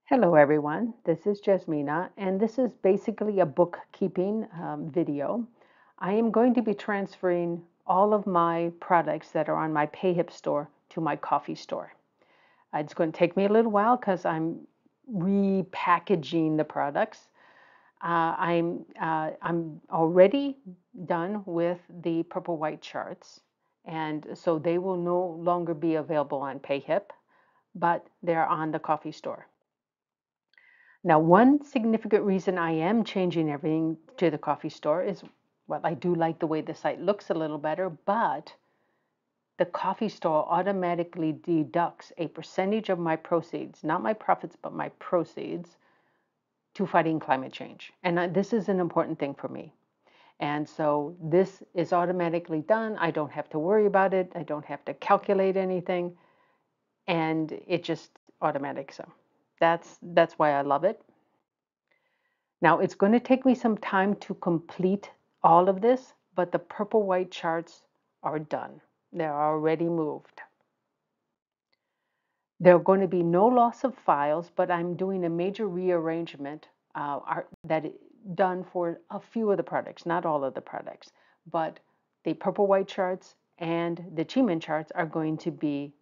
Hello everyone, this is Jasmina and this is basically a bookkeeping video. I am going to be transferring all of my products that are on my Payhip store to my coffee store. It's going to take me a little while because I'm repackaging the products. I'm already done with the purple white charts, and so they will no longer be available on Payhip, but they're on the coffee store. Now, one significant reason I am changing everything to the coffee store is, well, I do like the way the site looks a little better, but the coffee store automatically deducts a percentage of my proceeds, not my profits, but my proceeds, to fighting climate change. And this is an important thing for me. And so this is automatically done. I don't have to worry about it. I don't have to calculate anything. And it just automatic. So that's why I love it. Now, it's going to take me some time to complete all of this, but the purple white charts are done. They're already moved. There are going to be no loss of files, but I'm doing a major rearrangement that is done for a few of the products, not all of the products, but the purple white charts and the Chiman charts are going to be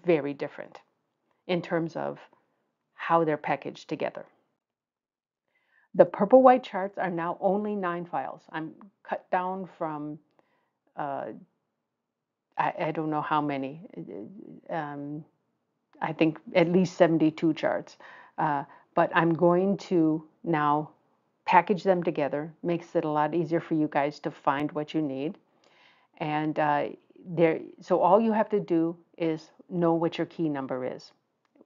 very different in terms of how they're packaged together. The purple white charts are now only 9 files. I'm cut down from, uh, I don't know how many, I think at least 72 charts. But I'm going to now package them together. Makes it a lot easier for you guys to find what you need. And so all you have to do is know what your key number is.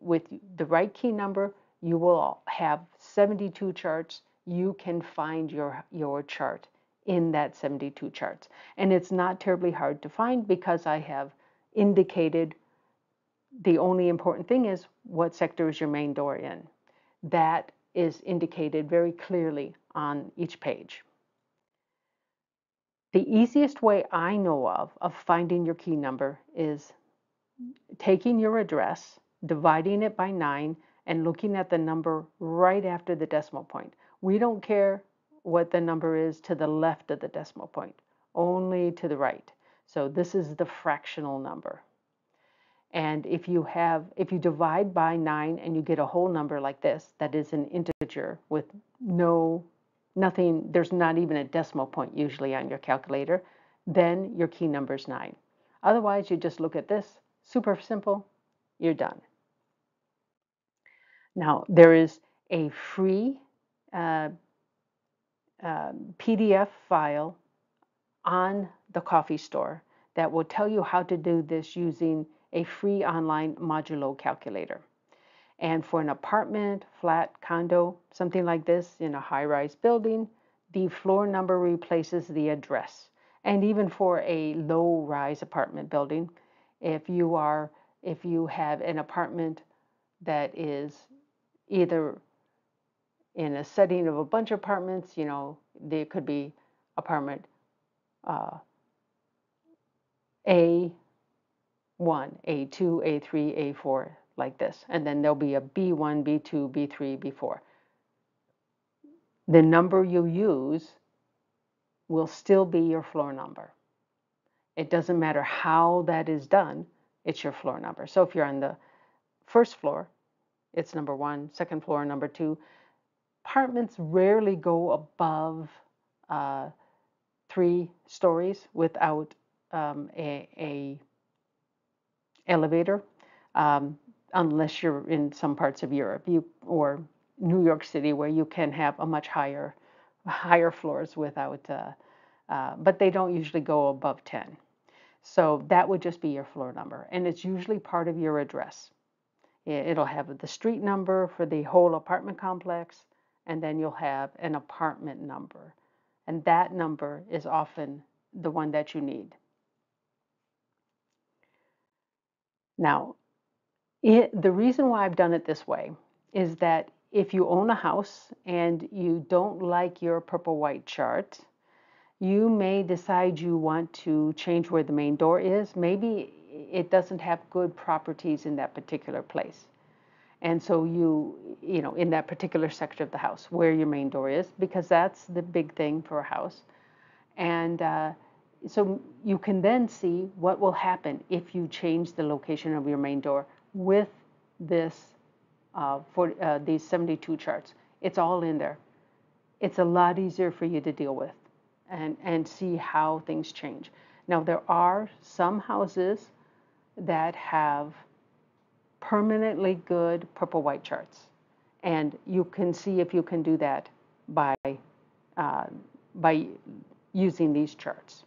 With the right key number, you will have 72 charts. You can find your chart in that 72 charts. And it's not terribly hard to find because I have indicated the only important thing is what sector is your main door in. That is indicated very clearly on each page. The easiest way I know of finding your key number is taking your address, dividing it by 9, and looking at the number right after the decimal point. We don't care what the number is to the left of the decimal point, only to the right. So this is the fractional number. And if you divide by 9 and you get a whole number like this, that is an integer with nothing, there's not even a decimal point usually on your calculator, then your key number is 9. Otherwise, you just look at this, super simple, you're done. Now, there is a free uh, PDF file on the coffee store that will tell you how to do this using a free online modulo calculator. And for an apartment, flat, condo, something like this in a high-rise building, the floor number replaces the address. And even for a low-rise apartment building, if you have an apartment that is either in a setting of a bunch of apartments, there could be apartment A1, A2, A3, A4, like this. And then there'll be a B1, B2, B3, B4. The number you use will still be your floor number. It doesn't matter how that is done, it's your floor number. So if you're on the first floor, it's number 1, second floor, number 2. Apartments rarely go above 3 stories without a elevator, unless you're in some parts of Europe or New York City, where you can have a much higher floors without, but they don't usually go above 10. So that would just be your floor number, and it's usually part of your address. It'll have the street number for the whole apartment complex, and then you'll have an apartment number, and that number is often the one that you need. Now, the reason why I've done it this way is that if you own a house and you don't like your purple white chart, you may decide you want to change where the main door is. Maybe it doesn't have good properties in that particular place. And so in that particular section of the house where your main door is, because that's the big thing for a house. And so you can then see what will happen if you change the location of your main door with this for these 72 charts. It's all in there. It's a lot easier for you to deal with and see how things change. Now, there are some houses that have permanently good purple-white charts, and you can see if you can do that by uh, by using these charts.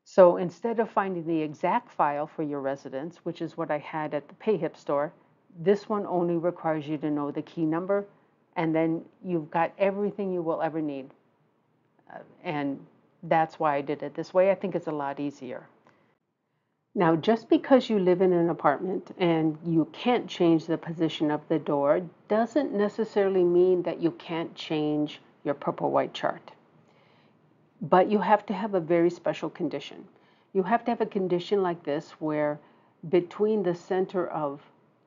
So instead of finding the exact file for your residence, which is what I had at the Payhip store, this one only requires you to know the key number, and then you've got everything you will ever need. And that's why I did it this way. I think it's a lot easier. Now, just because you live in an apartment and you can't change the position of the door doesn't necessarily mean that you can't change your purple-white chart. But you have to have a very special condition. You have to have a condition like this where between the center of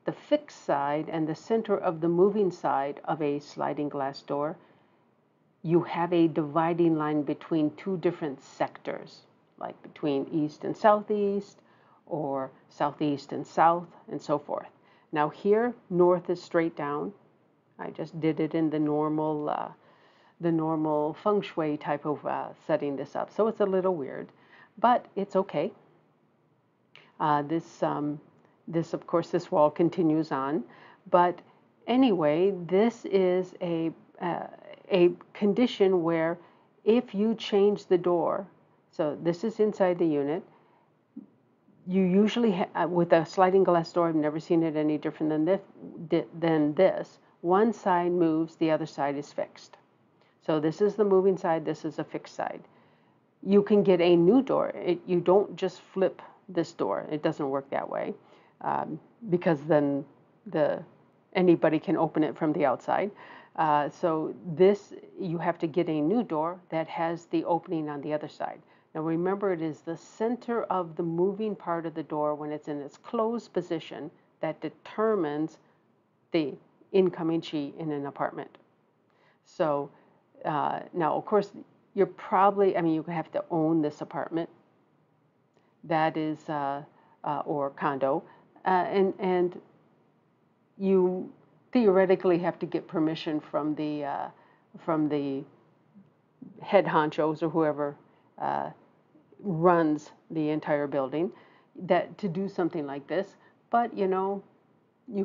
the fixed side and the center of the moving side of a sliding glass door, you have a dividing line between two different sectors, like between east and southeast, or southeast and south, and so forth. Now here, north is straight down. I just did it in the normal feng shui type of setting this up. So it's a little weird, but it's okay. This of course, this wall continues on. But anyway, this is a condition where if you change the door, so this is inside the unit, you usually, with a sliding glass door, I've never seen it any different than this. One side moves, the other side is fixed. So this is the moving side, this is a fixed side. You can get a new door. You don't just flip this door. It doesn't work that way, because then anybody can open it from the outside. So this, you have to get a new door that has the opening on the other side. Now remember, it is the center of the moving part of the door when it's in its closed position that determines the incoming chi in an apartment. So now, of course, you're probably, you have to own this apartment. That is, or condo, and you theoretically have to get permission from the head honchos or whoever runs the entire building to do something like this. But you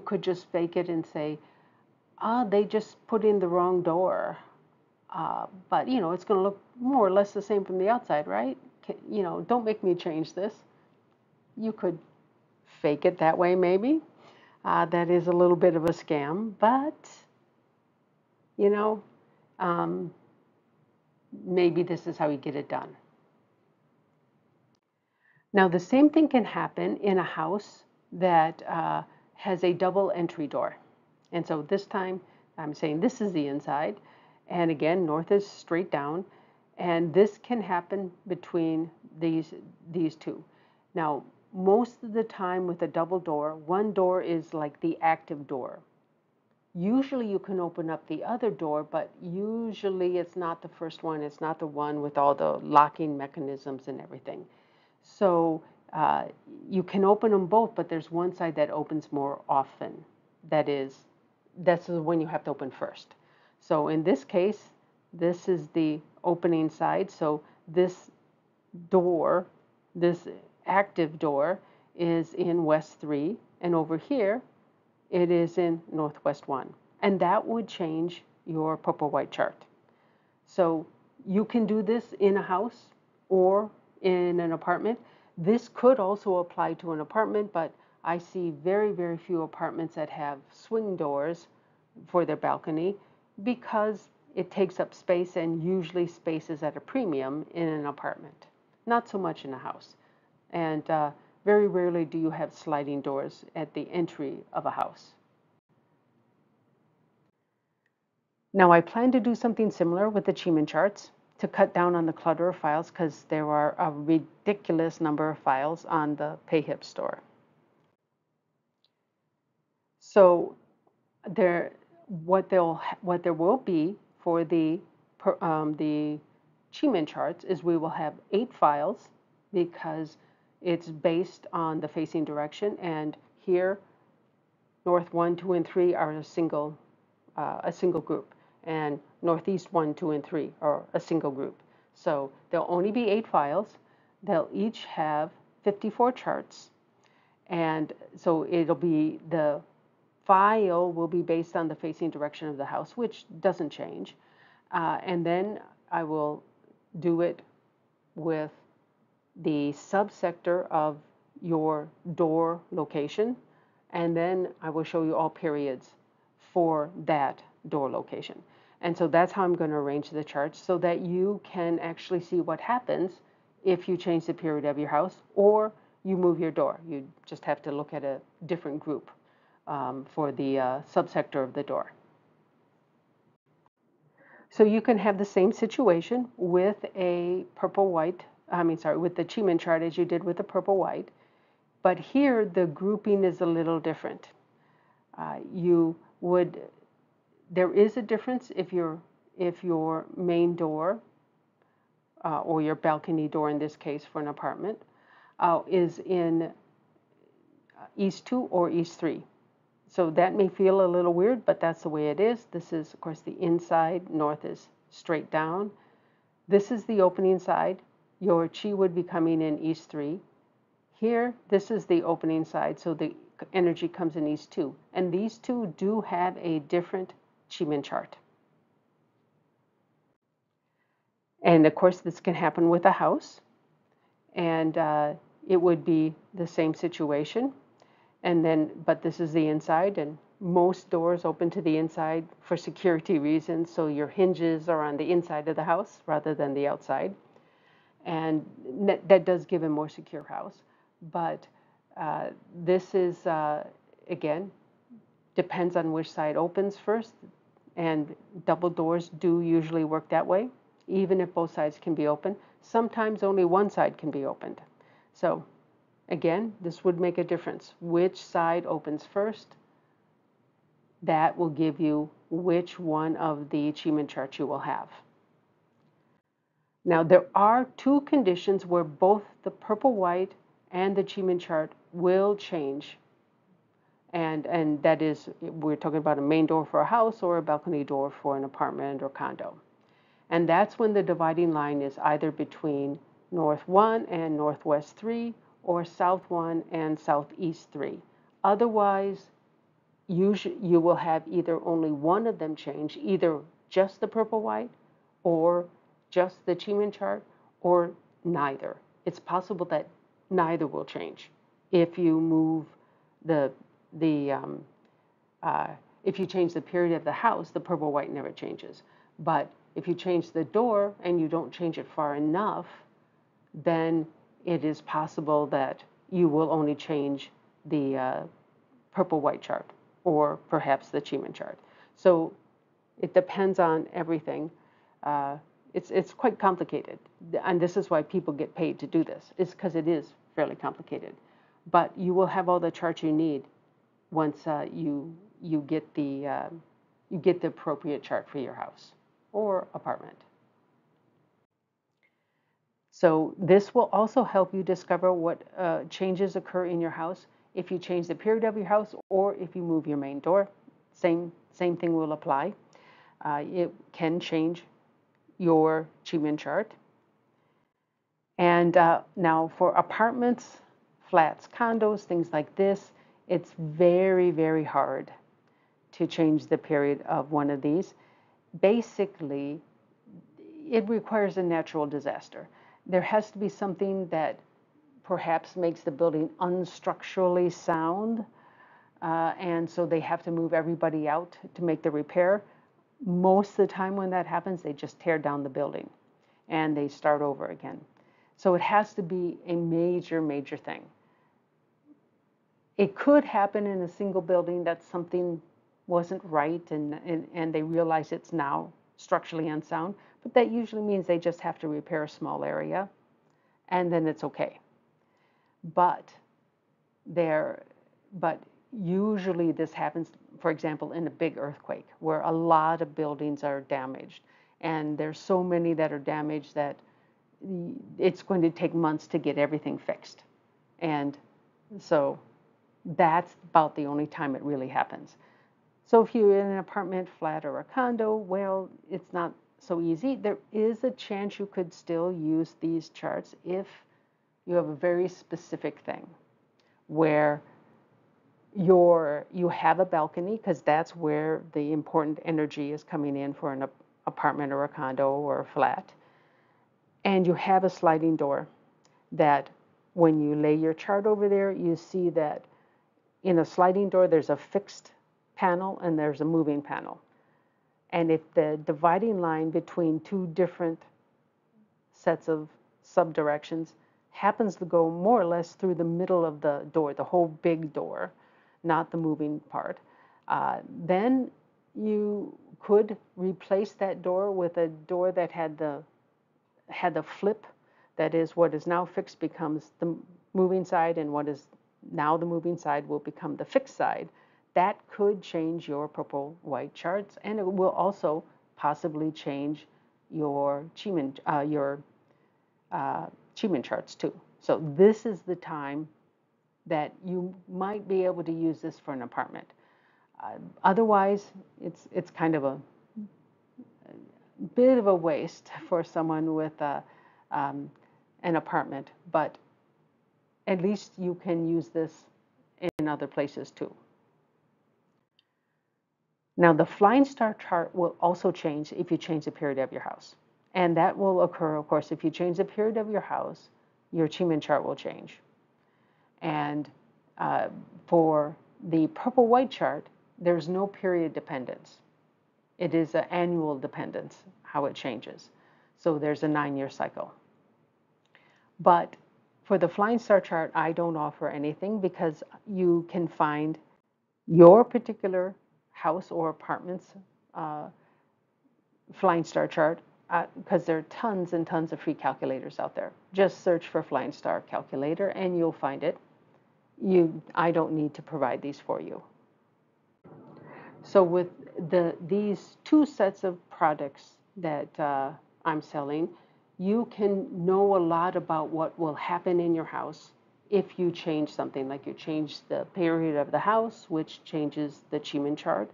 could just fake it and say, they just put in the wrong door. But it's going to look more or less the same from the outside, right? Don't make me change this. You could fake it that way, maybe. That is a little bit of a scam, but maybe this is how you get it done. Now, the same thing can happen in a house that has a double entry door. And so this time, I'm saying this is the inside. And again, north is straight down. And this can happen between these two. Now, most of the time with a double door, one door is like the active door. Usually you can open up the other door, but usually it's not the first one. It's not the one with all the locking mechanisms and everything. So you can open them both, but there's one side that opens more often. That's the one you have to open first. So in this case, this is the opening side. So this door, this active door, is in West 3, and over here it is in Northwest 1. And that would change your purple-white chart. So you can do this in a house or in an apartment. This could also apply to an apartment, but I see very, very few apartments that have swing doors for their balcony because it takes up space, and usually space is at a premium in an apartment. Not so much in a house. And very rarely do you have sliding doors at the entry of a house. Now, I plan to do something similar with the Chiman charts to cut down on the clutter of files, because there are a ridiculous number of files on the Payhip store. So there, what there will be for the Cheeman charts is we will have 8 files because it's based on the facing direction, and here north 1, 2, and 3 are a single group, and northeast 1, 2, and 3 are a single group. So there'll only be 8 files. They'll each have 54 charts, and so the file will be based on the facing direction of the house, which doesn't change. And then I will do it with the subsector of your door location, and then I will show you all periods for that door location. And so that's how I'm going to arrange the charts so that you can actually see what happens if you change the period of your house or you move your door. You just have to look at a different group for the subsector of the door. So you can have the same situation with a with the Cheeman chart as you did with the purple-white, but here the grouping is a little different. There is a difference if your main door, or your balcony door in this case for an apartment, is in East 2 or East 3. So that may feel a little weird, but that's the way it is. This is, of course, the inside. North is straight down. This is the opening side. Your Chi would be coming in East 3. Here, this is the opening side, so the energy comes in East 2. And these two do have a different Cheeman chart. And of course, this can happen with a house. And it would be the same situation. And then, but this is the inside, and most doors open to the inside for security reasons, so your hinges are on the inside of the house rather than the outside. And that does give a more secure house. But this is, again, depends on which side opens first, and double doors do usually work that way, even if both sides can be open. Sometimes only one side can be opened. So again, this would make a difference. Which side opens first? That will give you which one of the Cheeman charts you will have. Now, there are 2 conditions where both the purple-white and the Cheeman chart will change. And that is, we're talking about a main door for a house or a balcony door for an apartment or condo. And that's when the dividing line is either between North 1 and Northwest 3, or South 1 and Southeast 3. Otherwise, you will have either only one of them change, either just the purple-white or just the Cheeman chart, or neither. It's possible that neither will change. If you move if you change the period of the house, the purple-white never changes. But if you change the door and you don't change it far enough, then it is possible that you will only change the purple-white chart or perhaps the Cheeman chart. So it depends on everything. It's quite complicated, and this is why people get paid to do this. It's because it is fairly complicated. But you will have all the charts you need once you get the appropriate chart for your house or apartment. So this will also help you discover what changes occur in your house if you change the period of your house or if you move your main door. Same thing will apply. It can change your Cheeman chart. And now for apartments, flats, condos, things like this, it's very, very hard to change the period of one of these. Basically, it requires a natural disaster. There has to be something that perhaps makes the building unstructurally sound, and so they have to move everybody out to make the repair. Most of the time when that happens, they just tear down the building and they start over again. So it has to be a major, major thing. It could happen in a single building that something wasn't right and they realize it's now structurally unsound, but that usually means they just have to repair a small area and then it's okay. But usually this happens for example, in a big earthquake where a lot of buildings are damaged, and there's so many that are damaged that it's going to take months to get everything fixed. And so that's about the only time it really happens. So if you're in an apartment, flat, or a condo, well, it's not so easy. There is a chance you could still use these charts if you have a very specific thing where you have a balcony, because that's where the important energy is coming in for an apartment or a condo or a flat. And you have a sliding door that when you lay your chart over there, you see that in a sliding door, there's a fixed panel and there's a moving panel. And if the dividing line between two different sets of subdirections happens to go more or less through the middle of the door, the whole big door, not the moving part, then you could replace that door with a door that had the flip. That is, what is now fixed becomes the moving side, and what is now the moving side will become the fixed side. That could change your purple-white charts, and it will also possibly change your Cheeman charts too. So this is the time that you might be able to use this for an apartment. Otherwise, it's kind of a bit of a waste for someone with an apartment, but at least you can use this in other places too. Now, the flying star chart will also change if you change the period of your house. And that will occur, of course, if you change the period of your house, your Cheeman chart will change. And for the purple-white chart, there's no period dependence. It is an annual dependence, how it changes. So there's a 9-year cycle. But for the flying star chart, I don't offer anything because you can find your particular house or apartment's flying star chart because there are tons and tons of free calculators out there. Just search for flying star calculator and you'll find it. I don't need to provide these for you. So with these two sets of products that I'm selling, you can know a lot about what will happen in your house if you change something, like you change the period of the house, which changes the Cheeman chart,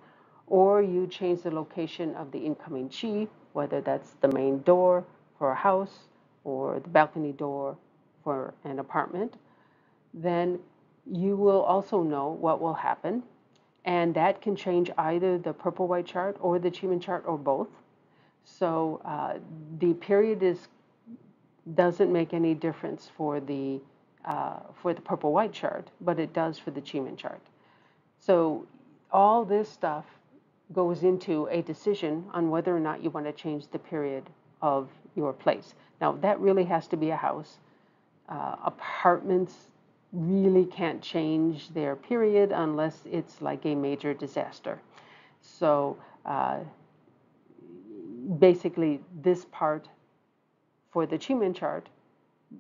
or you change the location of the incoming Chi, whether that's the main door for a house or the balcony door for an apartment, then you will also know what will happen. And that can change either the purple-white chart or the Cheeman chart or both. So the period doesn't make any difference for the purple-white chart, but it does for the Cheeman chart. So all this stuff goes into a decision on whether or not you want to change the period of your place. Now, that really has to be a house. Apartments really can't change their period unless it's like a major disaster. So basically, this part for the Cheeman chart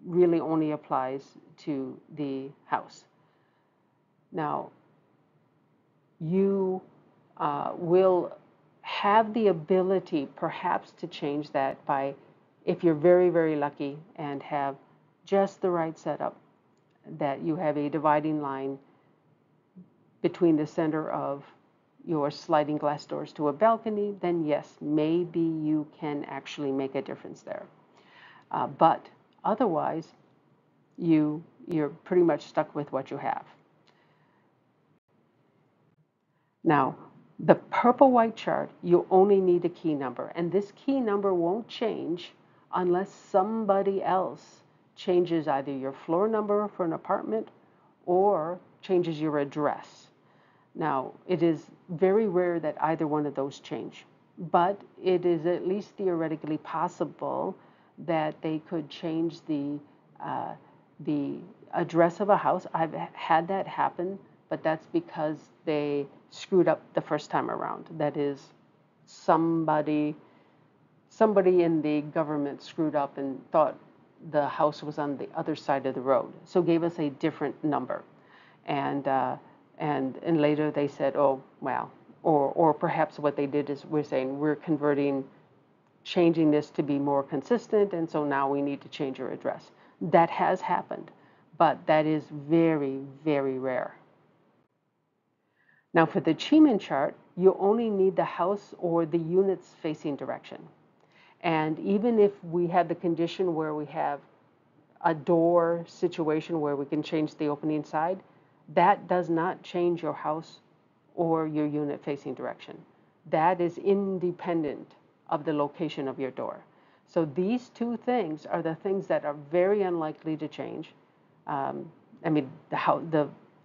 really only applies to the house. Now, you will have the ability perhaps to change that by, if you're very, very lucky and have just the right setup, that you have a dividing line between the center of your sliding glass doors to a balcony, then yes, maybe you can actually make a difference there. But otherwise, you're pretty much stuck with what you have. Now, the purple-white chart, you only need a key number, and this key number won't change unless somebody else changes either your floor number for an apartment or changes your address. Now, it is very rare that either one of those change, but it is at least theoretically possible that they could change the address of a house. I've had that happen, but that's because they screwed up the first time around. That is, somebody in the government screwed up and thought the house was on the other side of the road, so gave us a different number. And And later they said, oh, well, or perhaps what they did is we're saying we're converting, changing this to be more consistent, and so now we need to change your address. That has happened, but that is very, very rare. Now for the Cheeman chart, you only need the house or the unit's facing direction. And even if we have the condition where we have a door situation where we can change the opening side, that does not change your house or your unit facing direction. That is independent of the location of your door. So these two things are the things that are very unlikely to change. I mean,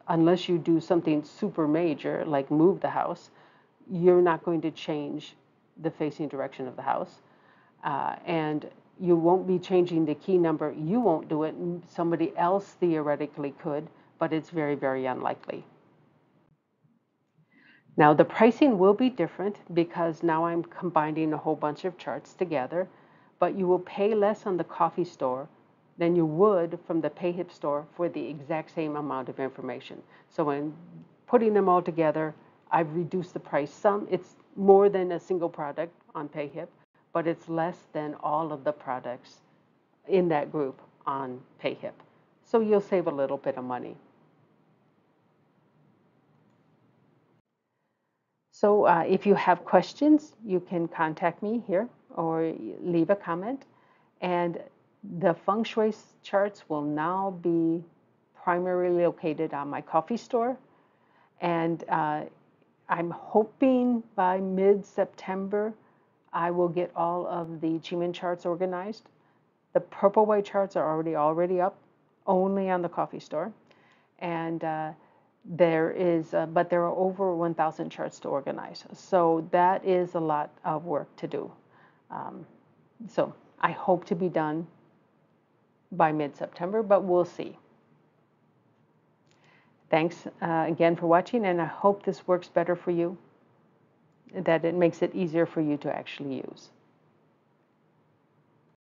unless you do something super major, like move the house, you're not going to change the facing direction of the house. And you won't be changing the key number. You won't do it. Somebody else theoretically could, but it's very, very unlikely. Now the pricing will be different because now I'm combining a whole bunch of charts together, but you will pay less on the coffee store than you would from the Payhip store for the exact same amount of information. So when putting them all together, I've reduced the price some. It's more than a single product on Payhip, but it's less than all of the products in that group on Payhip. So you'll save a little bit of money. So if you have questions, you can contact me here or leave a comment. And the feng shui charts will now be primarily located on my coffee store. And I'm hoping by mid-September, I will get all of the Cheeman charts organized. The purple white charts are already up, only on the coffee store. And but there are over 1,000 charts to organize. So that is a lot of work to do. So I hope to be done by mid-September, but we'll see. Thanks again for watching, and I hope this works better for you, that it makes it easier for you to actually use.